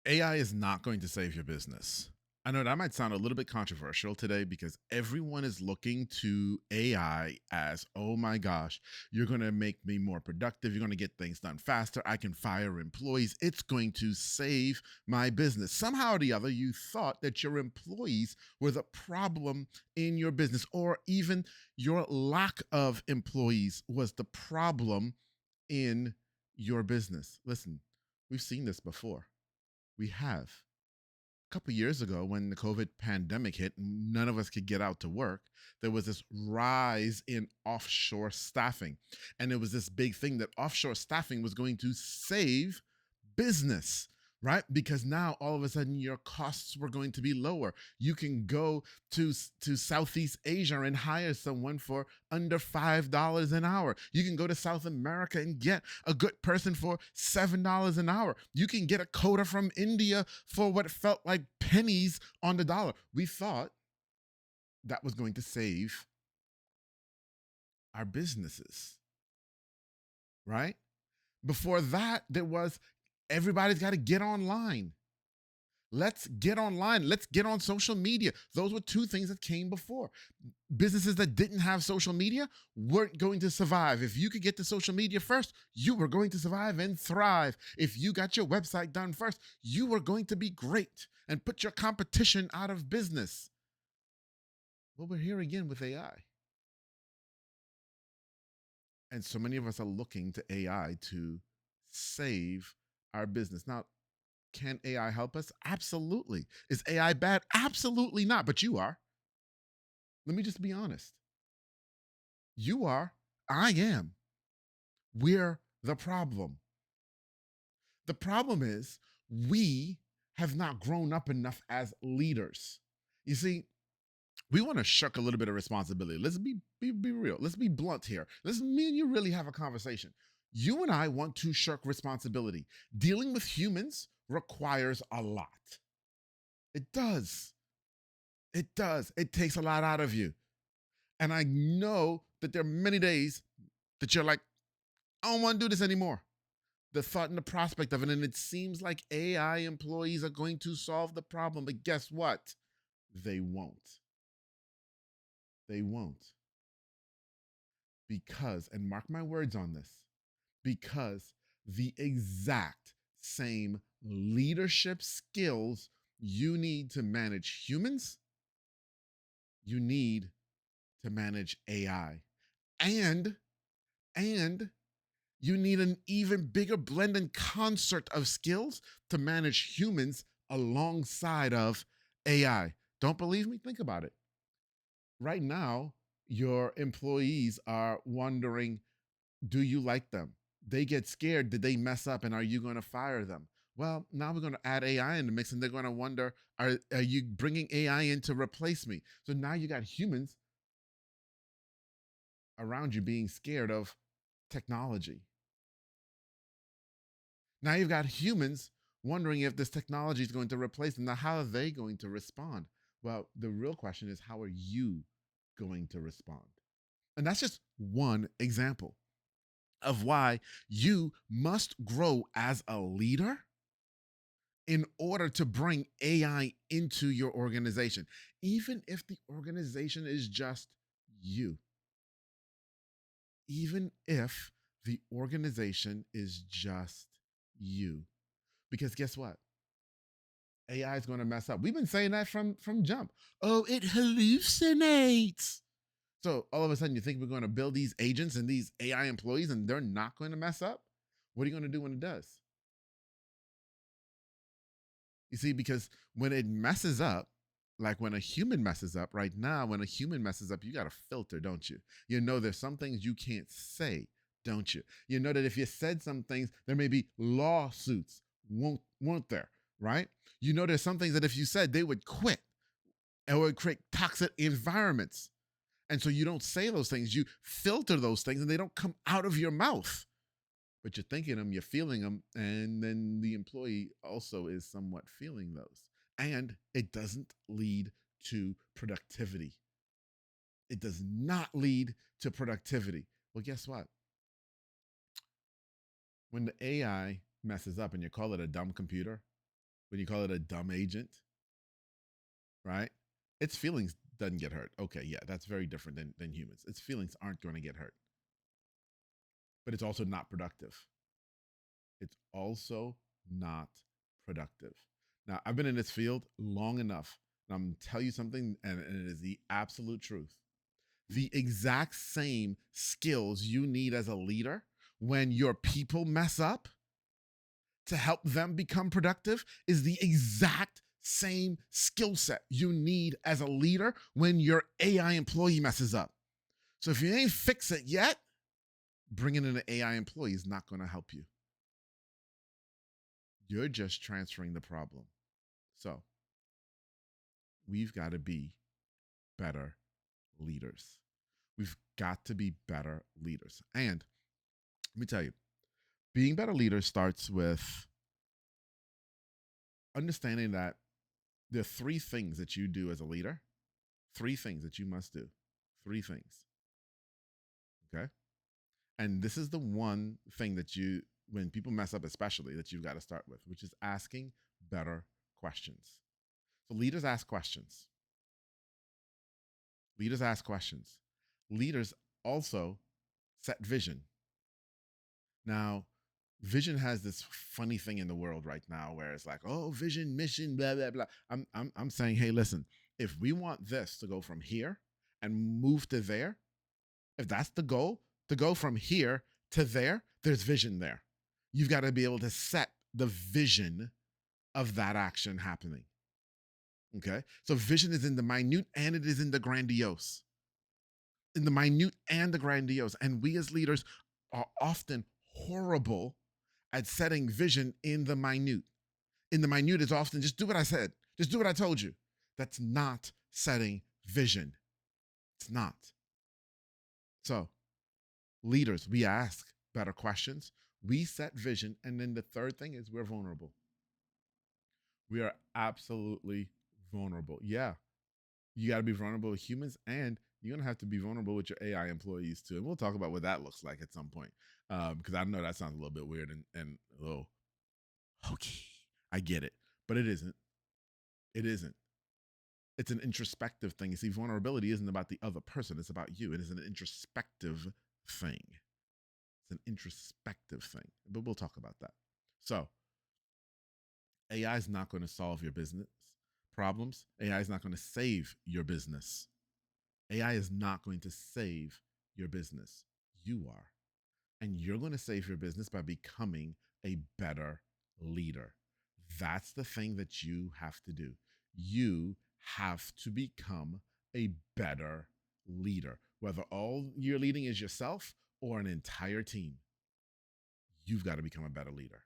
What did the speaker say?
AI is not going to save your business. I know that might sound a little bit controversial today because everyone is looking to AI as, oh my gosh, you're going to make me more productive. You're going to get things done faster. I can fire employees. It's going to save my business. Somehow or the other, you thought that your employees were the problem in your business, or even your lack of employees was the problem in your business. Listen, we've seen this before. We have. A couple years ago, when the COVID pandemic hit and none of us could get out to work, there was this rise in offshore staffing. And it was this big thing that offshore staffing was going to save business, right? Because now all of a sudden your costs were going to be lower. You can go to Southeast Asia and hire someone for under $5 an hour. You can go to South America and get a good person for $7 an hour. You can get a coder from India for what felt like pennies on the dollar. We thought that was going to save our businesses, right? Before that, there was everybody's got to get online. Let's get online. Let's get on social media. Those were two things that came before. Businesses that didn't have social media weren't going to survive. If you could get to social media first, you were going to survive and thrive. If you got your website done first, you were going to be great and put your competition out of business. Well, we're here again with AI. And so many of us are looking to AI to save our business. Now, can AI help us? Absolutely. Is AI bad? Absolutely not. But you are. Let me just be honest. You are. I am. We're the problem. The problem is we have not grown up enough as leaders. You see, we want to shuck a little bit of responsibility. Let's be real. Let's be blunt here. Let's me and you really have a conversation. You and I want to shirk responsibility. Dealing with humans requires a lot. It does. It does. It takes a lot out of you. And I know that there are many days that you're like, I don't want to do this anymore. The thought and the prospect of it. And it seems like AI employees are going to solve the problem. But guess what? They won't. They won't. Because, and mark my words on this, because the exact same leadership skills you need to manage humans, you need to manage AI. And and you need an even bigger blend and concert of skills to manage humans alongside of AI. Don't believe me? Think about it. Right now, your employees are wondering, do you like them? They get scared. Did they mess up? And are you going to fire them? Well, now we're going to add AI in the mix and they're going to wonder, are you bringing AI in to replace me? So now you got humans around you being scared of technology. Now you've got humans wondering if this technology is going to replace them. Now, how are they going to respond? Well, the real question is, how are you going to respond? And that's just one example of why you must grow as a leader in order to bring AI into your organization, even if the organization is just you. Even if the organization is just you. Because guess what? AI is going to mess up. We've been saying that from jump. Oh, it hallucinates. So all of a sudden, you think we're going to build these agents and these AI employees, and they're not going to mess up? What are you going to do when it does? You see, because when it messes up, like when a human messes up, right now, when a human messes up, you got a filter, don't you? You know, there's some things you can't say, don't you? You know that if you said some things, there may be lawsuits, won't there? Right? You know, there's some things that if you said, they would quit and would create toxic environments. And so you don't say those things. You filter those things and they don't come out of your mouth. But you're thinking them, you're feeling them, and then the employee also is somewhat feeling those. And it doesn't lead to productivity. It does not lead to productivity. Well, guess what? When the AI messes up and you call it a dumb computer, when you call it a dumb agent, right? Its feelings doesn't get hurt. Okay, yeah, that's very different than humans. Its feelings aren't going to get hurt, but it's also not productive. It's also not productive. Now, I've been in this field long enough, and I'm going to tell you something, and it is the absolute truth. The exact same skills you need as a leader when your people mess up to help them become productive is the exact same skill set you need as a leader when your AI employee messes up. So if you ain't fix it yet, bringing in an AI employee is not going to help you. You're just transferring the problem. So we've got to be better leaders. We've got to be better leaders. And let me tell you, being better leaders starts with understanding that there are three things that you do as a leader, three things that you must do, three things. Okay. And this is the one thing that you, when people mess up, especially, that you've got to start with, which is asking better questions. So leaders ask questions. Leaders ask questions. Leaders also set vision. Now, vision has this funny thing in the world right now where it's like, oh, vision, mission, blah, blah, blah. I'm saying, hey, listen, if we want this to go from here and move to there, if that's the goal, to go from here to there, there's vision there. You've got to be able to set the vision of that action happening. Okay. So vision is in the minute and it is in the grandiose. In the minute and the grandiose. And we as leaders are often horrible at setting vision in the minute. In the minute is often just do what I said, just do what I told you. That's not setting vision. It's not. So, leaders, we ask better questions, we set vision, and then the third thing is we're vulnerable. We are absolutely vulnerable. Yeah, you got to be vulnerable with humans, and you're gonna have to be vulnerable with your AI employees too. And we'll talk about what that looks like at some point, because I know that sounds a little bit weird and a little hokey. I get it, but it isn't. It isn't. It's an introspective thing. You see, vulnerability isn't about the other person; it's about you. It is an introspective thing. It's an introspective thing, but we'll talk about that. So, AI is not going to solve your business problems. AI is not going to save your business. AI is not going to save your business. You are. And you're going to save your business by becoming a better leader. That's the thing that you have to do. You have to become a better leader, whether all you're leading is yourself or an entire team. You've got to become a better leader.